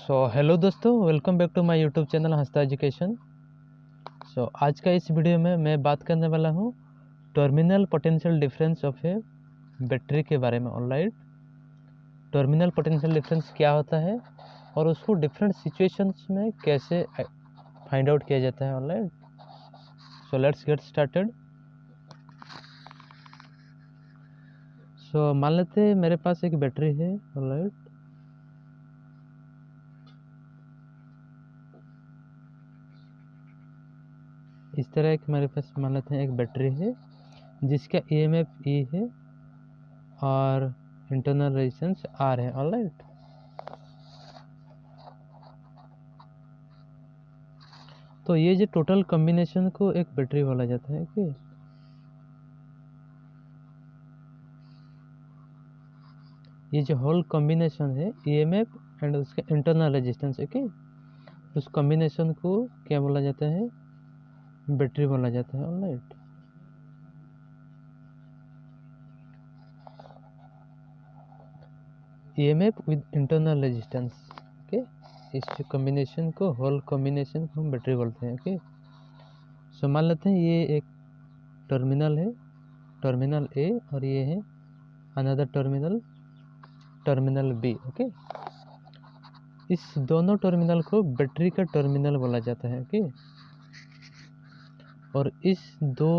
Hello दोस्तों, welcome back to my YouTube channel Hansta education. आज का इस वीडियो में मैं बात करने वाला हूँ terminal potential difference of A battery के बारे में। ऑलराइट, टर्मिनल पोटेंशियल डिफरेंस क्या होता है और उसको डिफरेंट सिचुएशंस में कैसे फाइंड आउट किया जाता है। Alright, so let's get started. मान लेते हैं मेरे पास एक बैटरी है। ऑलराइट, इस तरह एक मेरे पास मान लेते हैं एक बैटरी है जिसका EMF E है और इंटरनल रेजिस्टेंस R है। ऑलराइट, तो ये जो टोटल कॉम्बिनेशन को एक बैटरी बोला जाता है कि ये जो होल कॉम्बिनेशन है EMF एंड उसके इंटरनल रेजिस्टेंस है कि उस कॉम्बिनेशन को क्या बोला जाता है, बैटरी बोला जाता है। Alright, EMF with internal resistance के इस कॉम्बिनेशन को, होल कॉम्बिनेशन को हम बैटरी बोलते हैं। ओके, सो मान लेते हैं ये एक टर्मिनल है, टर्मिनल A, और ये है another terminal, terminal B। Okay, इस दोनों टर्मिनल को बैटरी का टर्मिनल बोला जाता है। ओके, और इस दो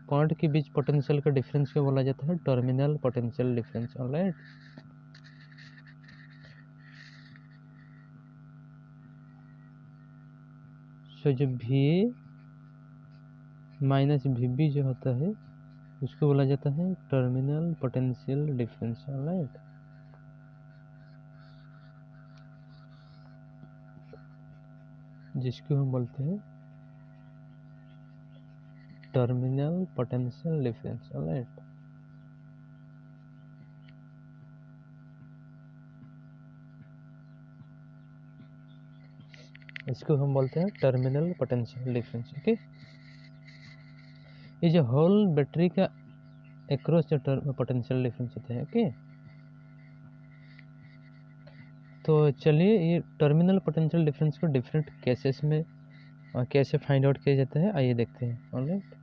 पॉइंट के बीच पोटेंशियल का डिफरेंस को बोला जाता है टर्मिनल पोटेंशियल डिफरेंस। ऑलराइट, सो जो VA माइनस VB जो होता है उसको बोला जाता है टर्मिनल पोटेंशियल डिफरेंस। ऑलराइट, जिसको हम बोलते हैं टर्मिनल पोटेंशियल डिफरेंस। ऑलराइट, इसको हम बोलते हैं टर्मिनल पोटेंशियल डिफरेंस। ओके, ये जो होल बैटरी का एक्रॉस जो पोटेंशियल डिफरेंस होता है। ओके, तो चलिए ये टर्मिनल पोटेंशियल डिफरेंस को डिफरेंट केसेस में कैसे फाइंड आउट किया जाता है, आइए देखते हैं। ऑलराइट,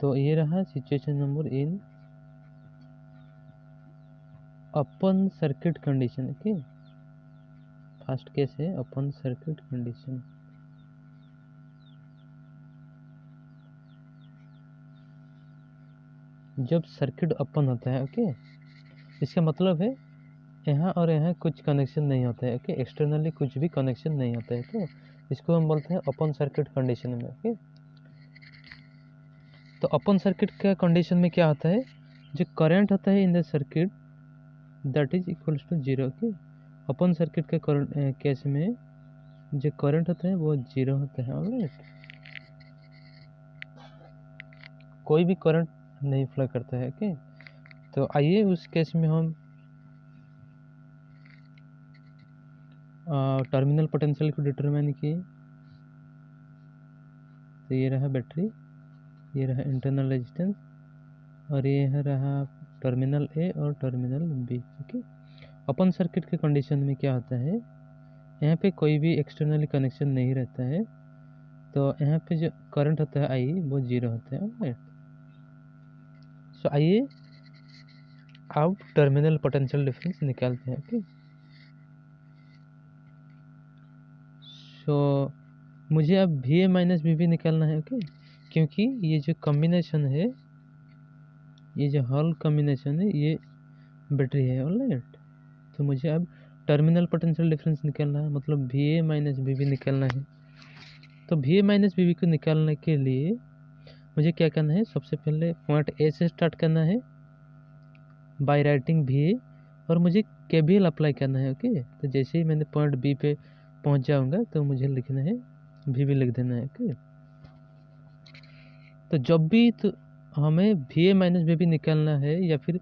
तो ये रहा situation number in open circuit condition. Okay, first case है ओपन सर्किट कंडीशन। जब सर्किट ओपन होता है, ओके, इसका मतलब है यहाँ और यहाँ कुछ कनेक्शन नहीं होता है। ओके, एक्सटर्नली कुछ भी कनेक्शन नहीं होता है, तो इसको हम बोलते हैं ओपन सर्किट कंडीशन में। ओके, तो ओपन सर्किट का कंडीशन में क्या होता है, जो करंट होता है in the circuit that is equals to zero. Okay, open circuit के केस में जो करंट होता है वो जीरो होता है। ऑलराइट, कोई भी करंट नहीं फ्लो करता है। ओके, तो आइए उस केस में हम टर्मिनल पोटेंशियल को डिटरमाइन किए। तो ये रहा बैटरी, ये रहा इंटरनल रेजिस्टेंस, और ये रहा टर्मिनल A और terminal B। Okay, open circuit के कंडीशन में क्या होता है, यहाँ पे कोई भी एक्सटर्नली कनेक्शन नहीं रहता है, तो यहाँ पे जो करंट होता है I वो जीरो होता है। राइट, सो आइए अब टर्मिनल पोटेंशियल डिफरेंस निकालते हैं। ओके, सो मुझे अब VA माइनस VB निकालना है। ओके, क्योंकि ये जो कॉम्बिनेशन है, ये जो होल कॉम्बिनेशन है ये बैटरी है। ऑलराइट, तो मुझे अब टर्मिनल पोटेंशियल डिफरेंस निकालना है, मतलब VA माइनस VB निकालना है। तो VA माइनस VB को निकालने के लिए मुझे क्या करना है, सबसे पहले पॉइंट A से स्टार्ट करना है बाय राइटिंग VA, और मुझे KVL अप्लाई करना है। ओके, तो जैसे ही मैंने पॉइंट B पे पहुंच जाऊंगा तो मुझे लिखना है VB लिख देना है। ओके, तो जब भी तो हमें VA माइनस VB निकालना है या फिर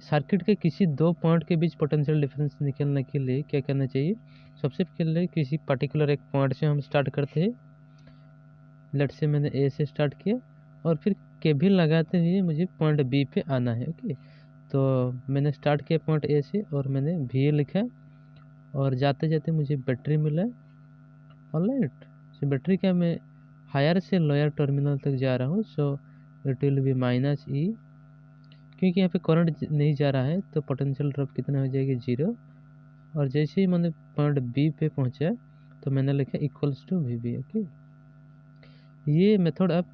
सर्किट के किसी दो पॉइंट के बीच पोटेंशियल डिफरेंस निकालने के लिए क्या करना चाहिए? सबसे पहले किसी पर्टिकुलर एक पॉइंट से हम स्टार्ट करते हैं। लेट से मैंने ए से स्टार्ट किया और फिर केबील लगाते हुए मुझे पॉइंट बी पे आना है। ओके, तो मैंने स्टार्ट किया पॉइंट ए से और मैंने वी लिखा और जाते जाते मुझे बैटरी मिला। ऑलराइट, सो बैटरी का मैं हायर से लोअर टर्मिनल तक जा रहा हूँ। So it will be minus E, क्योंकि यहाँ पे करंट नहीं जा रहा है तो पोटेंशियल ड्रॉप कितना हो जाएगा? 0। और जैसे ही मैंने पॉइंट बी पे पहुँचा तो मैंने लिखा equals to V B. Okay, ये मेथड आप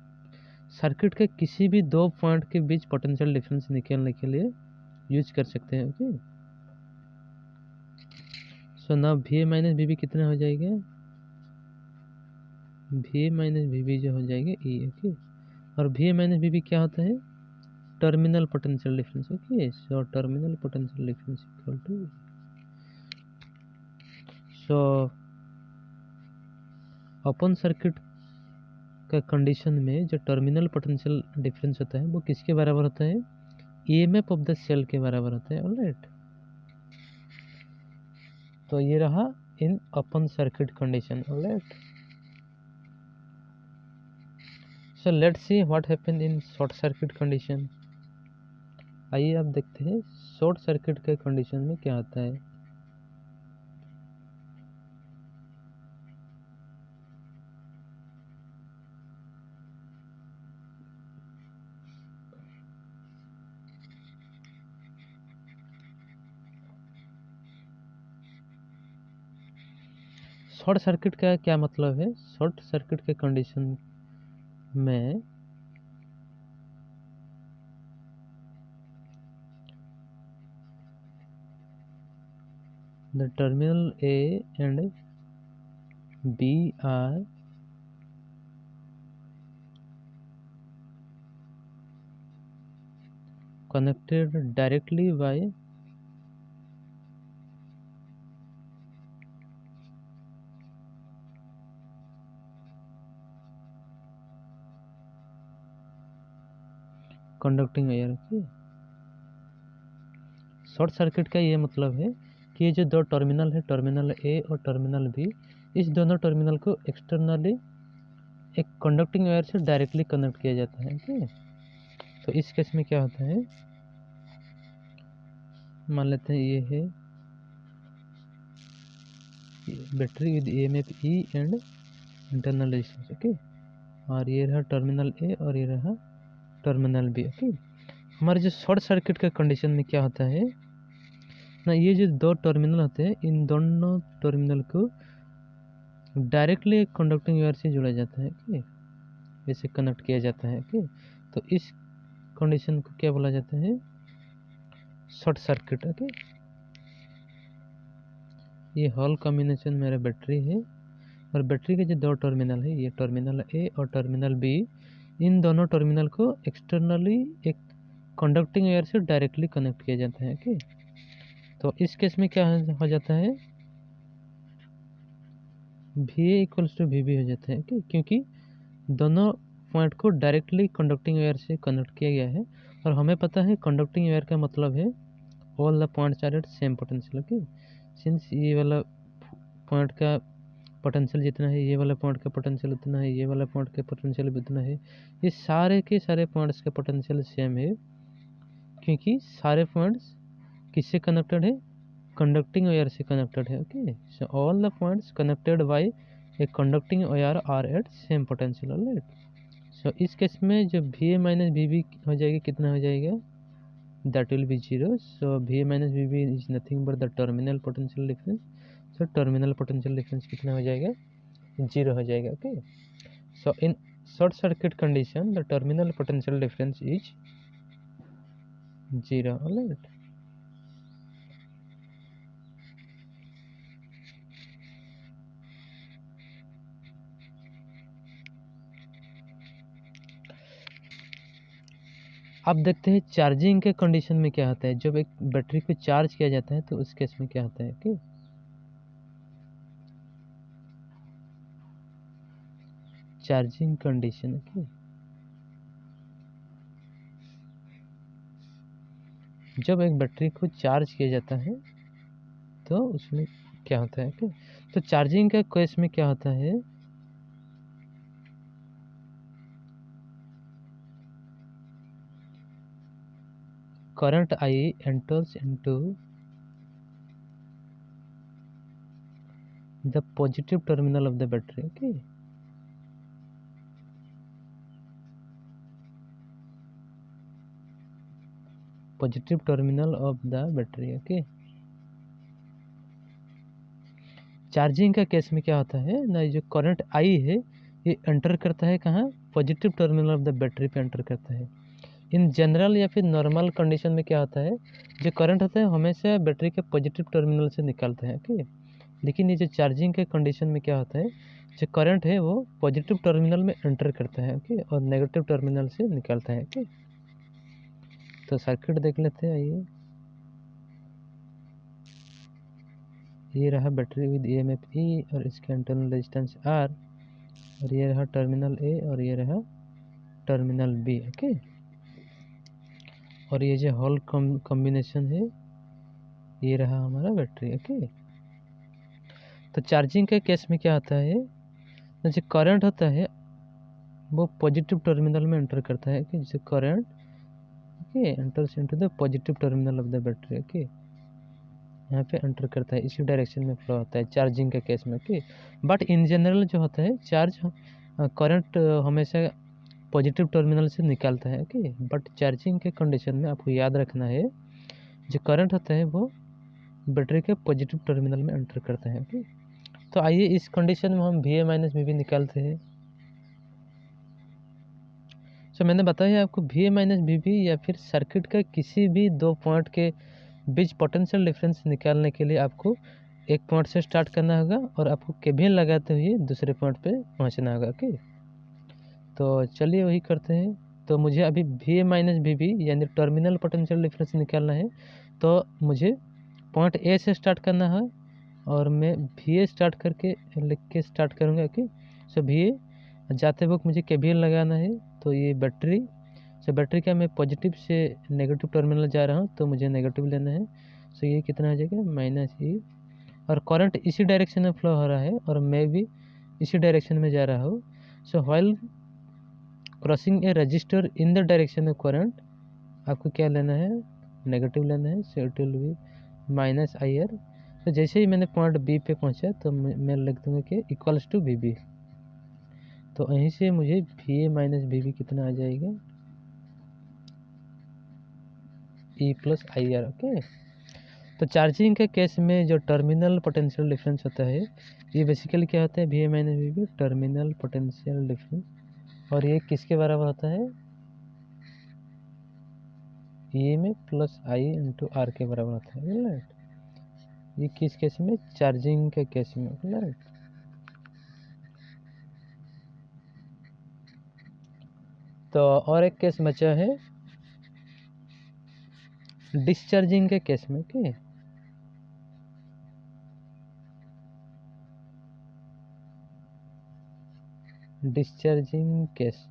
सर्किट के किसी भी दो पॉइंट के बीच पोटेंशियल डिफरेंस निकालने के लिए यूज कर सकते हैं। Okay, so now V minus V B कितना हो जाएगा? वी माइनस वी बी जो हो जाएगा ई। ओके, और वी माइनस वी बी क्या होता है? Terminal potential difference. Okay, so terminal potential difference equal to, so open circuit का कंडीशन में जो टर्मिनल पोटेंशियल डिफरेंस होता है वो किसके बराबर होता है? ईएमएफ ऑफ द सेल के बराबर होता है। ऑलराइट, तो ये रहा in open circuit condition. Alright, so let's see what happen in short circuit condition. आइए अब देखते हैं शॉर्ट सर्किट के कंडीशन में क्या होता है। शॉर्ट सर्किट का क्या मतलब है? शॉर्ट सर्किट के कंडीशन में the terminal A and B are connected directly by conducting wire। Okay, short circuit का ये मतलब है कि ये जो दो टर्मिनल है, टर्मिनल ए और टर्मिनल बी, इस दोनों टर्मिनल को एक्सटर्नली एक कंडक्टिंग वायर से डायरेक्टली कनेक्ट किया जाता है। ठीक है, तो इस केस में क्या होता है, मान लेते हैं ये है battery with EMF E and internal resistance. Okay, और ये रहा टर्मिनल ए और ये रहा टर्मिनल बी। ओके, हमारे जो शॉर्ट सर्किट के कंडीशन में क्या होता है ना, ये जो दो टर्मिनल होते हैं इन दोनों टर्मिनल को डायरेक्टली एक कंडक्टिंग वायर से जोड़ा जाता है। ओके, ऐसे कनेक्ट किया जाता है। ओके, तो इस कंडीशन को क्या बोला जाता है? Short circuit. ओके, ये हॉल कॉम्बिनेशन मेरा बैटरी है और बैटरी के जो दो टर्मिनल है, ये टर्मिनल ए और टर्मिनल बी, इन दोनों टर्मिनल को एक्सटर्नली एक कंडक्टिंग वायर से डायरेक्टली कनेक्ट किया जाता है। ओके, तो इस केस में क्या हो जाता है? V A equals to V B हो जाता है। ओके, क्योंकि दोनों पॉइंट को डायरेक्टली कंडक्टिंग वायर से कनेक्ट किया गया है और हमें पता है कंडक्टिंग वायर का मतलब है all the points are at same potential. Okay, since ये वाला पॉइंट का पोटेंशियल जितना है, ये वाला पॉइंट का पोटेंशियल उतना है, ये वाला पॉइंट का पोटेंशियल भी उतना है, ये सारे के सारे पॉइंट्स का पोटेंशियल सेम है, क्योंकि सारे पॉइंट्स किससे कनेक्टेड है? कंडक्टिंग वायर से कनेक्टेड है। Okay, so all the points connected by a conducting wire are at same potential. Alright, so इस केस में जो V A minus V B हो जाएगा, कितना हो जाएगा? That will be 0। So V A minus V B is nothing but the terminal potential difference. So terminal potential difference कितना हो जाएगा? 0 हो जाएगा। Okay, so in short circuit condition the terminal potential difference is 0। Alright, अब देखते हैं charging के condition में क्या होता है। जब एक बैटरी को चार्ज किया जाता है तो उस केस में क्या होता है? Okay, charging condition. ओके, जब एक बैटरी को चार्ज किया जाता है तो उसमें क्या होता है, तो चार्जिंग के केस में क्या होता है, current I enters into the positive terminal of the battery. Okay, positive terminal of the battery. Okay, charging का केस में क्या होता है ना, जो करंट आई है ये एंटर करता है कहाँ, positive terminal of the battery पे एंटर करता है। इन जनरल या फिर नॉर्मल कंडीशन में क्या होता है, जो करंट होता है हमेशा बैटरी के पॉजिटिव टर्मिनल से निकलता है। ओके, लेकिन ये जो चार्जिंग के कंडीशन में क्या होता है, जो करंट है वो पॉजिटिव टर्मिनल में एंटर करता है। ओके, और नेगेटिव टर्मिनल से निकलता है। ओके, तो सर्किट देख लेते हैं। आइए, ये रहा बैटरी विद ईएमएफ ई और इसके इंटरनल रेजिस्टेंस आर, और ये रहा टर्मिनल ए और ये रहा टर्मिनल बी। ओके, और ये जो होल कॉम्बिनेशन है ये रहा हमारा बैटरी। ओके, तो चार्जिंग के केस में क्या होता है, जो करंट होता है वो पॉजिटिव टर्मिनल में एंटर करता है कि जैसे current okay enters into the positive terminal of the battery. Okay, यहाँ पे एंटर करता है, इसी डायरेक्शन में फ्लो होता है चार्जिंग के केस में। ओके, बट इन जनरल जो होता है चार्ज करंट हमेशा पॉजिटिव टर्मिनल से निकालता है। ओके, बट चार्जिंग के कंडीशन में आपको याद रखना है जो करंट होता है वो बैटरी के पॉजिटिव टर्मिनल में एंटर करता है। ओके, तो आइए इस कंडीशन में हम VA माइनस VB निकालते हैं। तो मैंने बताया आपको VA माइनस VB या फिर सर्किट का किसी भी दो पॉइंट के बीच पोटेंशियल डिफरेंस निकालने के लिए आपको एक पॉइंट से स्टार्ट करना होगा और आपको KVL लगाते हुए दूसरे पॉइंट पे पहुंचना होगा। ओके, तो चलिए वही करते हैं। तो मुझे अभी VA माइनस VB यानी टर्मिनल पोटेंशियल डिफरेंस निकालना है, तो मुझे पॉइंट ए से स्टार्ट करना है और मैं VA स्टार्ट करके लिख के स्टार्ट करूँगा। ओके, सो VA जाते वक्त मुझे KVL लगाना है। तो ये बैटरी, सो बैटरी का मैं पॉजिटिव से नेगेटिव टर्मिनल जा रहा हूँ तो मुझे नेगेटिव लेना है। सो ये कितना हो जाएगा -E, और करंट इसी डायरेक्शन में फ्लो हो रहा है और मैं भी इसी डायरेक्शन में जा रहा हूँ। सो while crossing A register in the direction of current आपको क्या लेना है, नेगेटिव लेना है। सो इट विल बी -IR। तो जैसे ही मैंने पॉइंट बी पे पहुंचा तो मैं लिख दूंगा कि इक्वल्स टू VB। तो यहीं से मुझे VA माइनस VB कितना आ जाएगा, E प्लस IR। ओके, तो चार्जिंग के केस में जो टर्मिनल पोटेंशियल डिफरेंस होता है ये बेसिकली क्या होता है, VA minus VB terminal potential difference, और ये किसके बराबर होता है, E में प्लस I इंटू R के बराबर होता है। राइट, ये किस केस में, चार्जिंग के केस में। राइट, तो और एक केस बचा है डिस्चार्जिंग के केस में। ओके, डिस्चार्जिंग केस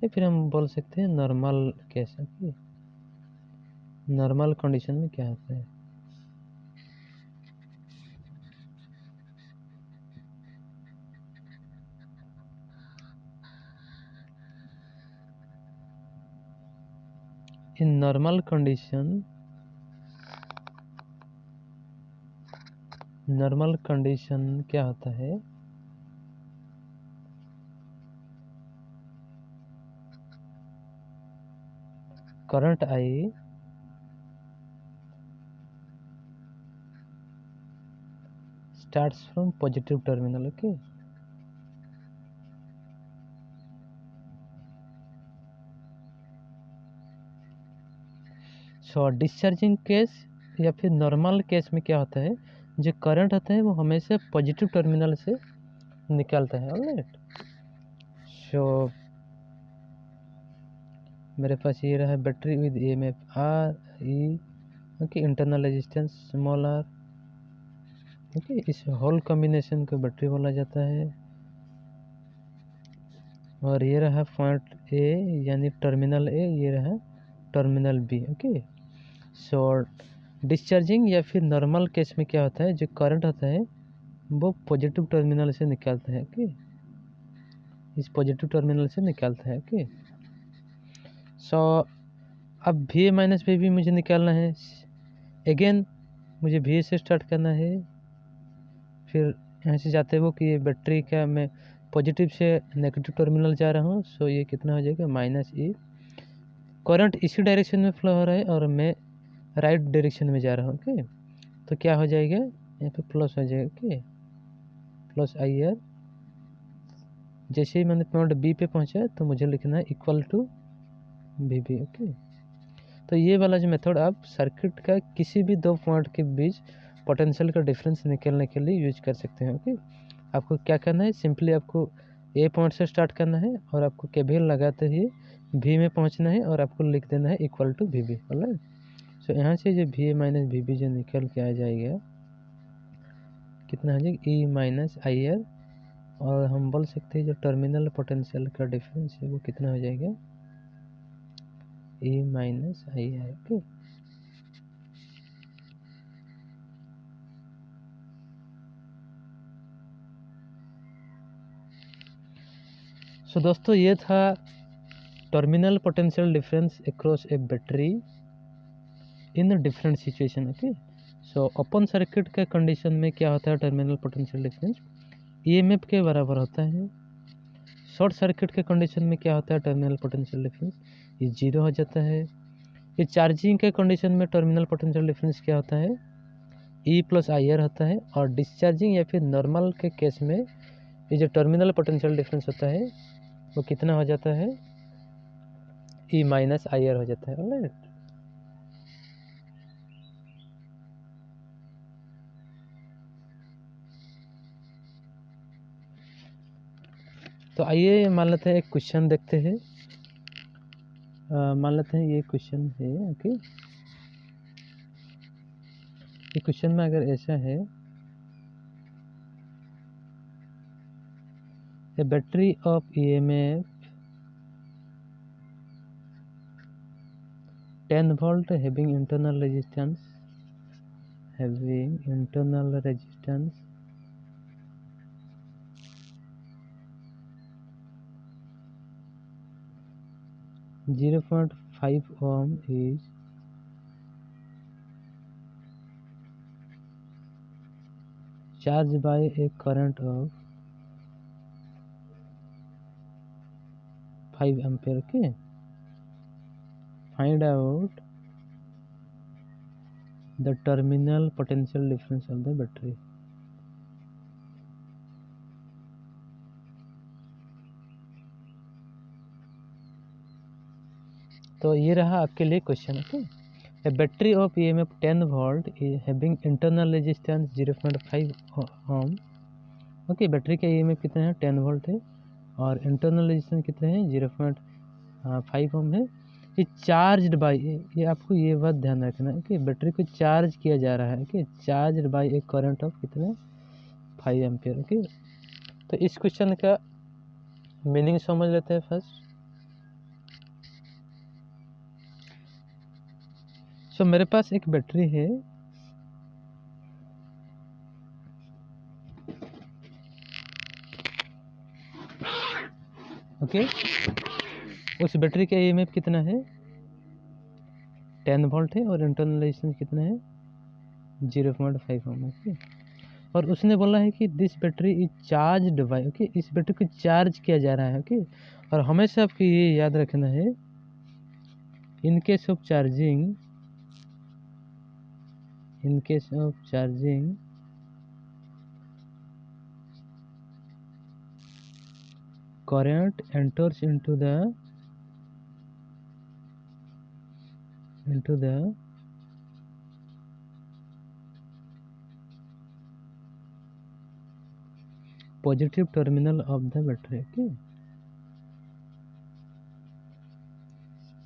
या फिर हम बोल सकते हैं normal case. Okay, normal condition में क्या होता है, इन नॉर्मल कंडीशन क्या होता है, current I starts from positive terminal. Okay, so discharging case या फिर नॉर्मल केस में क्या होता है, जो करंट होता है वो हमेशा पॉजिटिव टर्मिनल से निकलता है। ऑलराइट, सो मेरे पास ये रहा battery with EMF RE। Okay, internal resistance small r। Okay, इस होल कॉम्बिनेशन को बैटरी बोला जाता है, और ये रहा पॉइंट ए यानी टर्मिनल ए, ये रहा टर्मिनल बी। ओके, सो डिस्चार्जिंग या फिर नॉर्मल केस में क्या होता है, जो करंट होता है वो पॉजिटिव टर्मिनल से निकालता है। ओके, इस पॉजिटिव टर्मिनल से निकालता है। ओके, सो अब वी माइनस वी भी मुझे निकालना है। अगेन मुझे वी से स्टार्ट करना है, फिर यहाँ से जाते हो कि ये बैटरी का मैं पॉजिटिव से नेगेटिव टर्मिनल जा रहा हूँ। सो ये कितना हो जाएगा, माइनस ई। करंट इसी डायरेक्शन में फ्लो हो रहा है और मैं राइट डायरेक्शन में जा रहा हूँ। ओके, तो क्या हो जाएगा, यहाँ पे प्लस हो जाएगा। Okay, plus I R. जैसे ही मैंने पॉइंट बी पे पहुँचा तो मुझे लिखना है equal to V B. Okay, तो ये वाला जो मेथड आप सर्किट का किसी भी दो पॉइंट के बीच पोटेंशियल का डिफरेंस निकालने के लिए यूज कर सकते हैं। ओके, आपको क्या करना है, सिंपली आपको ए पॉइंट से स्टार्ट करना है और आपको केवीएल लगाते ही वी में पहुंचना है और आपको लिख देना है equal to V B. Alright, so यहाँ से जो वी माइनस वी बी जो निकल के आ जाएगा, कितना हो जाएगा, ई माइनस आई आर। और हम बोल सकते हैं जो टर्मिनल पोटेंशियल का डिफरेंस है वो कितना हो जाएगा, E minus I R. Okay, सो दोस्तों ये था terminal potential difference across A battery in different situation. Okay, so open circuit के कंडीशन में क्या होता है, टर्मिनल पोटेंशियल डिफरेंस ईएमएफ के बराबर होता है। शॉर्ट सर्किट के कंडीशन में क्या होता है, टर्मिनल पोटेंशियल डिफरेंस ये जीरो हो जाता है। ये चार्जिंग के कंडीशन में टर्मिनल पोटेंशियल डिफरेंस क्या होता है, ई प्लस आई आर होता है। और डिस्चार्जिंग या फिर नॉर्मल के केस में ये जो टर्मिनल पोटेंशियल डिफरेंस होता है वो कितना हो जाता है, ई माइनस आई आर हो जाता है। ऑलराइट, तो आइए मान लेते हैं एक क्वेश्चन देखते हैं। मान लेते हैं ये क्वेश्चन है। ओके, ये क्वेश्चन में अगर ऐसा है, A battery of EMF 10 volt having internal resistance 0.5 ohm is charged by a current of 5 ampere. Okay, find out the terminal potential difference of the battery. तो ये रहा आपके लिए question. Okay, a battery of EMF 10 volt having internal resistance 0.5 ohm. Okay, battery का EMF कितना है, 10 volt है और इंटरनल रेजिस्टेंस कितने हैं, 0.5 ओम है। ये चार्ज्ड बाय, ये आपको ये बात ध्यान रखना है कि बैटरी को चार्ज किया जा रहा है कि charged bye A current of कितने, 5 एम्पियर। ओके, तो इस क्वेश्चन का मीनिंग समझ लेते हैं फर्स्ट। सो मेरे पास एक बैटरी है, ओके, उस बैटरी का ईएमएफ कितना है, 10 वोल्ट है और इंटरनल रेजिस्टेंस कितना है, 0.5 ओम। ओके, और उसने बोला है कि this battery is charged bye. Okay, इस बैटरी को चार्ज किया जा रहा है। ओके, और हमेशा आपको ये याद रखना है, in case of charging current enters into the positive terminal of the battery। Okay,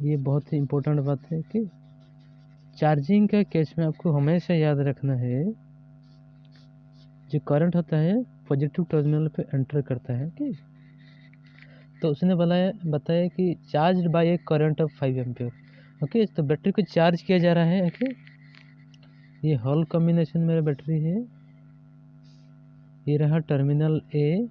ये बहुत ही इम्पोर्टेंट बात है कि चार्जिंग के केस में आपको हमेशा याद रखना है, जो करंट होता है पॉजिटिव टर्मिनल पे एंटर करता है। ओके, तो उसने बताया कि charged bye A current of 5 ampere. Okay. तो बैटरी को चार्ज किया जा रहा है। ओके, ये हॉल कॉम्बिनेशन मेरा बैटरी है, ये रहा टर्मिनल ए,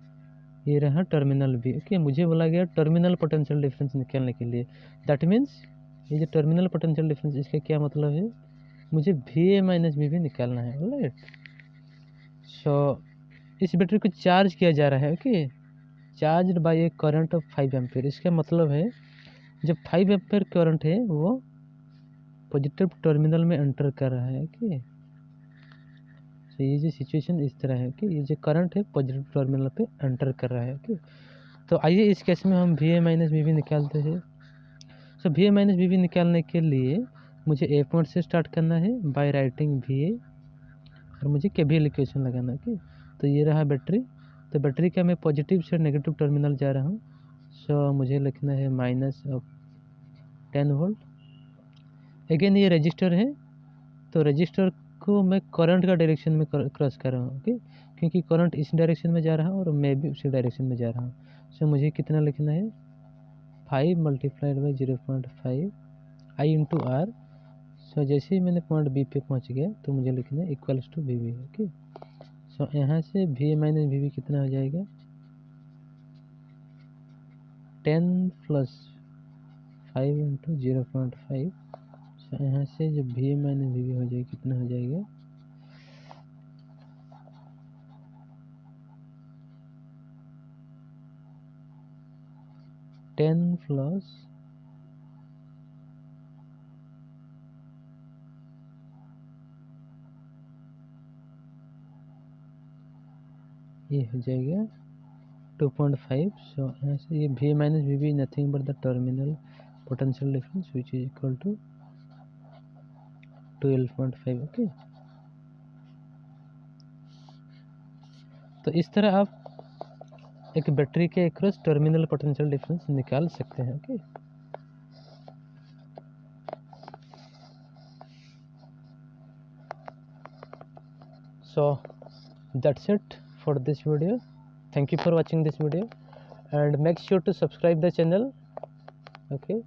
ये रहा टर्मिनल बी। ओके, मुझे बोला गया टर्मिनल पोटेंशियल डिफरेंस निकालने के लिए। दैट मीन्स ये जो टर्मिनल पोटेंशियल डिफरेंस, इसका क्या मतलब है, मुझे VA माइनस VB निकालना है। ऑलराइट, सो इस बैटरी को चार्ज किया जा रहा है। Okay, charge by A current of 5 ampere. इसका मतलब है जब 5 एम्पेयर करंट है वो पॉजिटिव टर्मिनल में एंटर कर रहा है। ओके, तो ये जो सिचुएशन इस तरह है कि ये जो करंट है पॉजिटिव टर्मिनल पे एंटर कर रहा है। ओके, तो आइए इस केस में हम VA माइनस VB निकालते हैं। सो VA माइनस VB निकालने के लिए मुझे ए पॉइंट से स्टार्ट करना है बाय राइटिंग VA, और मुझे KVL इक्वेशन लगाना है। ओके, तो ये रहा बैटरी। तो बैटरी का मैं पॉजिटिव से नेगेटिव टर्मिनल जा रहा हूँ। सो मुझे लिखना है माइनस ऑफ 10 वोल्ट। अगेन ये रजिस्टर है, तो रजिस्टर को मैं करंट का डायरेक्शन में क्रॉस कर रहा हूँ। ओके, क्योंकि करंट इस डायरेक्शन में जा रहा है और मैं भी उसी डायरेक्शन में जा रहा हूँ। सो मुझे कितना लिखना है, 5 multiplied by 0.5 I into R. So जैसे ही मैंने पॉइंट बी पे पहुँच गया तो मुझे लिखना है इक्वल्स टू VB। ओके, सो यहाँ से VA माइनस VB कितना हो जाएगा, 10 प्लस 5 इंटू 0.5। सो यहाँ से जो VA माइनस VB हो जाएगा कितना हो जाएगा, 10 प्लस ये हो जाएगा 2.5। सो यहाँ से ये VA minus VB nothing but the terminal potential difference which is equal to 12.5। Okay, तो इस तरह आप एक बैटरी के अक्रॉस टर्मिनल पोटेंशियल डिफरेंस निकाल सकते हैं। Okay, so that's it for this video. Thank you for watching this video and make sure to subscribe the channel. Okay.